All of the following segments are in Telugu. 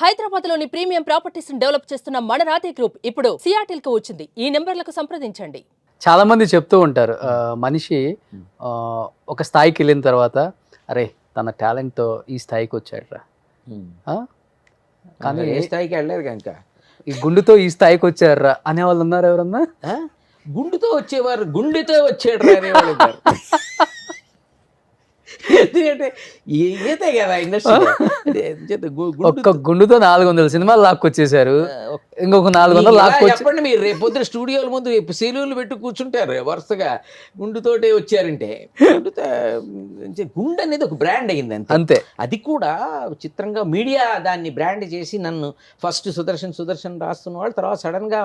హైదరాబాద్లోని ప్రీమియం ప్రాపర్టీస్ డెవలప్ చేస్తున్న మన రాధే గ్రూప్ ఇప్పుడు సియాటిల్ కు వచ్చింది. ఈ నెంబర్లకు సంప్రదించండి. చాలా మంది చెప్తూ ఉంటారు మనిషి ఒక స్థాయికి వెళ్ళిన తర్వాత అరే తన టాలెంట్తో ఈ స్థాయికి వచ్చాడురా, కానీ ఏ స్థాయికి వెళ్ళలేదు కనుక ఈ గుండుతో ఈ స్థాయికి వచ్చాడురా అనేవాళ్ళు ఉన్నారు ఎవరన్నా? గుండుతో వచ్చేవారు గుండెతో వచ్చాడు రా అనేవాళ్ళు ఉన్నారు. ఎందుకంటే ఈతే కదా ఇండస్ట్రీ ఒక్క గుండుతో 400 సినిమాలు లాక్కొచ్చేసారు, ఇంకొక 400 లాక్కొచ్చి చెప్పండి. మీరు రేపు పొద్దున స్టూడియోల ముందు సెలవులు పెట్టి కూర్చుంటారు వరుసగా గుండుతోటే వచ్చారంటే. గుండు అనేది ఒక బ్రాండ్ అయింది అంతే. అది కూడా చిత్రంగా మీడియా దాన్ని బ్రాండ్ చేసి నన్ను ఫస్ట్ సుదర్శన్ రాస్తున్న వాళ్ళు తర్వాత సడన్ గా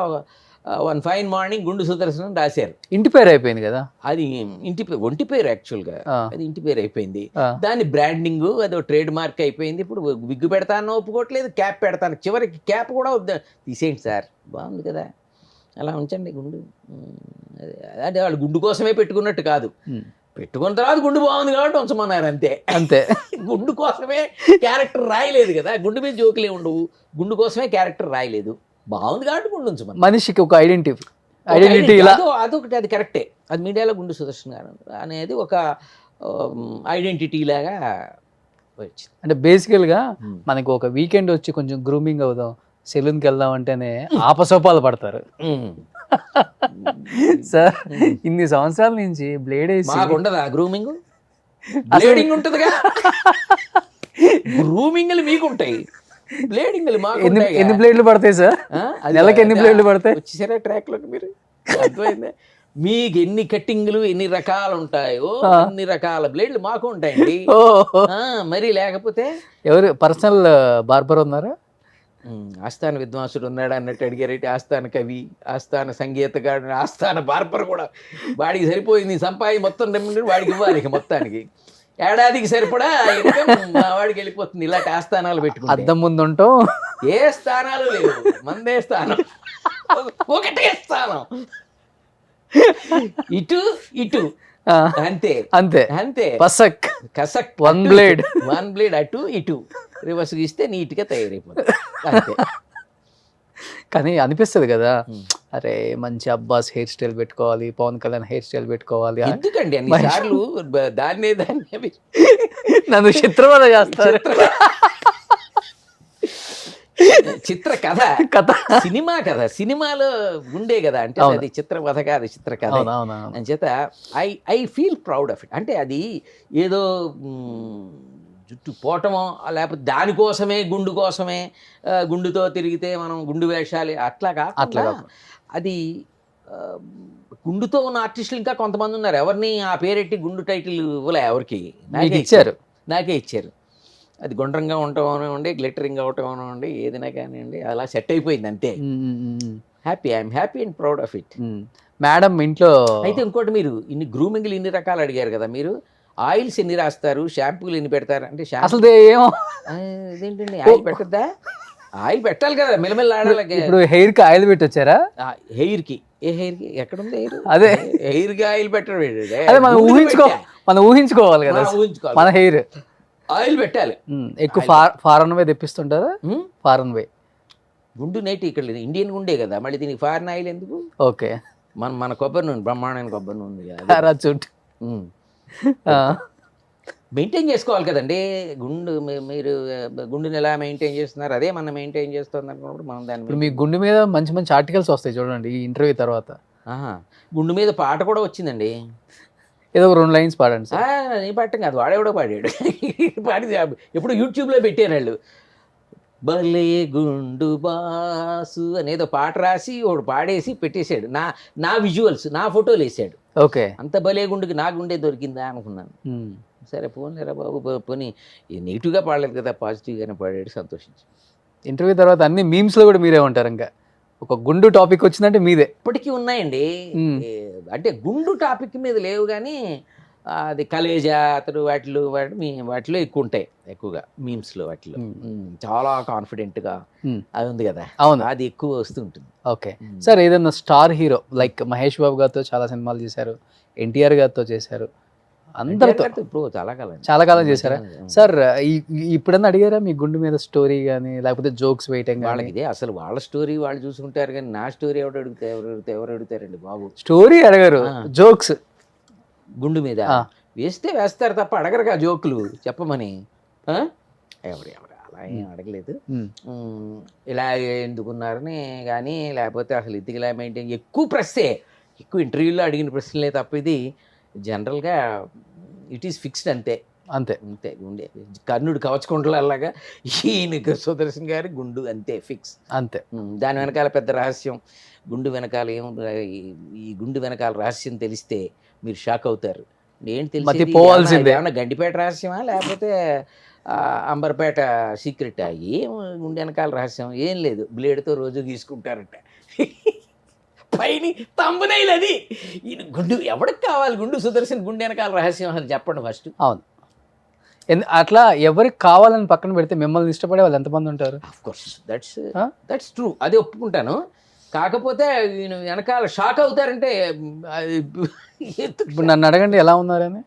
వన్ ఫైన్ మార్నింగ్ గుండు సుదర్శన్ రాశారు. ఇంటి పేరు అయిపోయింది కదా అది. ఒంటి పేరు యాక్చువల్గా అది ఇంటి పేరు అయిపోయింది. దాని బ్రాండింగ్ అదో ట్రేడ్ మార్క్ అయిపోయింది. ఇప్పుడు విగ్గు పెడతాను ఒప్పుకోవట్లేదు, క్యాప్ పెడతాను. చివరికి క్యాప్ కూడా తీసేయండి సార్, బాగుంది కదా అలా ఉంచండి గుండు. అంటే వాళ్ళు గుండు కోసమే పెట్టుకున్నట్టు కాదు, పెట్టుకున్న తర్వాత గుండు బాగుంది కాబట్టి ఉంచమన్నారు అంతే. అంతే గుండు కోసమే క్యారెక్టర్ రాయలేదు కదా, గుండు మీద జోకులే ఉండవు. గుండు కోసమే క్యారెక్టర్ రాయలేదు, బాగుంది కాబట్టి గుండు ఉంచమని. మనిషికి ఒక ఐడెంటిటీ అదొకటి, అది కరెక్టే. అది మీడియాలో గుండు సుదర్శన్ గారు అనేది ఒక ఐడెంటిటీ లాగా వచ్చింది. అంటే బేసికల్గా మనకి ఒక వీకెండ్ వచ్చి కొంచెం గ్రూమింగ్ అవుదాం, సెలూన్కి వెళ్దాం అంటేనే ఆపసోపాలు పడతారు. సార్ ఇన్ని సంవత్సరాల నుంచి బ్లేడ్ వేసి ఉండదా గ్రూమింగ్? బ్లేడింగ్ ఉంటుందిగా, గ్రూమింగ్లు మీకుంటాయి, బ్లేడింగ్లు మాకు. ఎన్ని బ్లేడ్లు పడతాయి సార్ నెలకి? ఎన్ని బ్లేడ్లు పడతాయి? వచ్చేసారా ట్రాక్ లోకి మీరు? అర్థమైందా? మీకు ఎన్ని కట్టింగ్లు ఎన్ని రకాలు ఉంటాయో అన్ని రకాల బ్లేడ్లు మాకు ఉంటాయండి. మరి లేకపోతే ఎవరు పర్సనల్ బార్బర్ ఉన్నారా? ఆస్థాన విద్వాంసుడు ఉన్నాడు అన్నట్టు అడిగారైతే ఆస్థాన కవి, ఆస్థాన సంగీతగాడు, ఆస్థాన బార్బర్ కూడా వాడికి సరిపోయింది. సంపాది మొత్తం వాడికి ఇవ్వాలి ఇక మొత్తానికి. ఏడాదికి సరిపడా వాడికి వెళ్ళిపోతుంది. ఇలాంటి ఆస్థానాలు పెట్టుకుంటే అద్దం ముందు ఉంటాం, ఏ స్థానాలు లేవు, మందే స్థానం, ఒకటే స్థానం, ఇటు ఇటు అంతే అంతే అంతే. కసక్ వన్ బ్లేడ్ అటు ఇటు రివర్స్ ఇస్తే నీట్ గా తయారైపోతుంది అంతే. కానీ అనిపిస్తుంది కదా, అరే మంచి అబ్బాస్ హెయిర్ స్టైల్ పెట్టుకోవాలి, పవన్ కళ్యాణ్ హెయిర్ స్టైల్ పెట్టుకోవాలి. ఎందుకండి అన్ని సార్లు దాన్నే నన్ను చిత్రవద చేస్తారు. చిత్ర కథ సినిమా కథ, సినిమాలో ఉండే కదా. అంటే అది చిత్రవధ కాదు, చిత్ర కథ అని చేత I feel proud of it. అంటే అది ఏదో జుట్టు పోవటమో లేకపోతే దానికోసమే గుండు కోసమే గుండుతో తిరిగితే మనం గుండు వేషాలి అట్లా కాకుండా అది గుండుతో ఉన్న ఆర్టిస్టులు ఇంకా కొంతమంది ఉన్నారు. ఎవరిని ఆ పేరెట్టి గుండు టైటిల్ ఇవ్వలే ఎవరికి, నాకే ఇచ్చారు. అది గుండ్రంగా ఉండటం అనివ్వండి, గ్లిటరింగ్ అవటం అనివ్వండి, ఏదైనా కానివ్వండి అలా సెట్ అయిపోయింది అంతే. I'm happy and proud of it. Madam ఇంట్లో అయితే ఇంకోటి, మీరు ఇన్ని గ్రూమింగ్లు ఇన్ని రకాలు అడిగారు కదా, మీరు ఆయిల్స్ ఎన్ని రాస్తారు, షాంపూలు ఎన్ని పెడతారు అంటే అసలు ఇదేంటండి ఆయిల్ పెట్టద్దా? ఆయిల్ పెట్టాలి కదా, మెల్లమెల్ల ఆడాలి. ఇప్పుడు హెయిర్ కి ఆయిల్ పెట్టొచ్చారా? హెయిర్ కి ఏ హెయిర్ కి ఎక్కడుంది హెయిర్? అదే హెయిర్ కి ఆయిల్ పెట్టడం మనం ఊహించుకోవాలి కదా, మన హెయిర్ ఆయిల్ పెట్టాలి. ఎక్కువ ఫారెన్ వే తెప్పిస్తుంటారా? ఫారెన్ వే గుండు నైట్ ఇక్కడ ఇండియన్ గుండే కదా, మళ్ళీ దీనికి ఫారెన్ ఆయిల్ ఎందుకు? ఓకే, మన కొబ్బరి నూనె, బ్రహ్మాండమైన కొబ్బరి నూనె మెయింటైన్ చేసుకోవాలి కదండి. మీరు గుండుని ఎలా మెయింటైన్ చేస్తున్నారు, అదే మనం మెయింటైన్ చేస్తుంది అనుకున్నప్పుడు మనం దాన్ని. మీ గుండు మీద మంచి మంచి ఆర్టికల్స్ వస్తాయి చూడండి ఈ ఇంటర్వ్యూ తర్వాత. గుండు మీద పాట కూడా వచ్చిందండి, ఏదో 2 లైన్స్ పాడండి. నీ పాడటం కాదు, వాడేవాడో పాడాడు. పాడి ఎప్పుడు యూట్యూబ్లో పెట్టారు వాళ్ళు. భలే గుండు బాసు అనేదో పాట రాసి ఒకడు పాడేసి పెట్టేశాడు. నా విజువల్స్, నా ఫోటోలు వేసాడు. ఓకే, అంత భలే గుండుకి నా గుండే దొరికిందా అనుకున్నాను. సరే పోన్లేరా బాబు, పోనీ నెగిటివ్గా పాడలేదు కదా, పాజిటివ్గానే పాడాడు, సంతోషించి. ఇంటర్వ్యూ తర్వాత అన్ని మీమ్స్లో కూడా మీరే ఉంటారు. ఇంకా ఒక గుండు టాపిక్ వచ్చిందంటే మీదే. ఇప్పటికీ ఉన్నాయండి, అంటే గుండు టాపిక్ మీద లేవు కానీ అది కలేజా అతడు వాటిలో ఎక్కువ ఉంటాయి, ఎక్కువగా మీమ్స్లో వాటిలో చాలా కాన్ఫిడెంట్గా అది ఉంది కదా, అవును, అది ఎక్కువ వస్తుంటుంది. ఓకే సార్, ఏదన్నా star hero like Mahesh Babu గారితో చాలా సినిమాలు చేశారు, ఎన్టీఆర్ గారితో చేశారు, అందరితో ఇప్పుడు చాలా కాలం చాలా కాలం చేశారా సార్? ఇప్పుడన్నా అడిగారా మీ గుండు మీద స్టోరీ కానీ లేకపోతే జోక్స్ వేయటం కానీ? వాళ్ళకి ఇదే అసలు వాళ్ళ స్టోరీ వాళ్ళు చూసుకుంటారు కానీ నా స్టోరీ ఎవరు అడుగుతారండి బాబు? స్టోరీ అడగరు, జోక్స్ గుండు మీద వేస్తే వేస్తారు తప్ప అడగరుగా జోకులు చెప్పమని. ఎవరు అలా ఏం అడగలేదు. ఇలా ఎందుకున్నారని కానీ లేకపోతే అసలు ఇదికి ఇలా మెయింటైన్ ఎక్కువ ప్రశ్నే, ఎక్కువ ఇంటర్వ్యూలో అడిగిన ప్రశ్నలే తప్ప ఇది జనరల్గా ఇట్ ఈస్ ఫిక్స్డ్ అంతే అంతే అంతే. గుండె కర్ణుడు కవచకుండలాగా ఈయన సుదర్శన్ గారి గుండు అంతే ఫిక్స్ అంతే. దాని వెనకాల పెద్ద రహస్యం గుండు వెనకాల ఈ గుండు వెనకాల రహస్యం తెలిస్తే మీరు షాక్ అవుతారు. ఏంటి తెలిసి పోవాల్సిందే. ఏమన్నా గండిపేట రహస్యమా లేకపోతే అంబర్పేట సీక్రెట్? ఏం గుండె వెనకాల రహస్యం ఏం లేదు, బ్లేడ్తో రోజు గీసుకుంటారట పైన తంబునైల్ అది. ఈయన గుండు ఎవరికి కావాలి? గుండు సుదర్శన్ గుండె వెనకాల రహస్యం అని చెప్పండి ఫస్ట్. అవును, అట్లా ఎవరికి కావాలని పక్కన పెడితే మిమ్మల్ని ఇష్టపడే వాళ్ళు ఎంతమంది ఉంటారు? ఆఫ్ కోర్స్ దట్స్ ట్రూ, అదే ఒప్పుకుంటాను. కాకపోతే ఈయన వెనకాల షాక్ అవుతారంటే ఇప్పుడు నన్ను అడగండి ఎలా ఉన్నారని.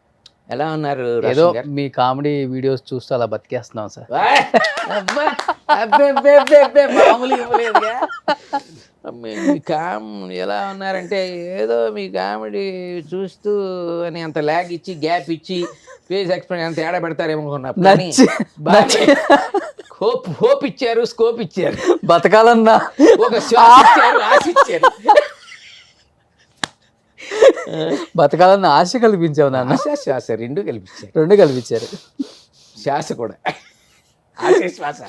ఎలా ఉన్నారు? ఏదో మీ కామెడీ వీడియోస్ చూస్తూ అలా బతికేస్తున్నాం సార్. మామూలు ఇవ్వలేదుగా. మీ ఎలా ఉన్నారంటే ఏదో మీ కామెడీ చూస్తూ అని అంత ల్యాగ్ ఇచ్చి గ్యాప్ ఇచ్చి ఫేస్ ఎక్స్ప్రెషన్ అంత తేడా పెడతారేమో హోప్ ఇచ్చారు, స్కోప్ ఇచ్చారు, బతకాలన్నా ఒక శ్వాస ఇచ్చారు, ఆశ ఇచ్చారు. బతకాలన్న ఆశ కల్పించావు నాన్న. ఆశ శ్వాస రెండు కల్పించారు. రెండు కల్పించారు, శ్వాస కూడా ఆశ శ్వాస.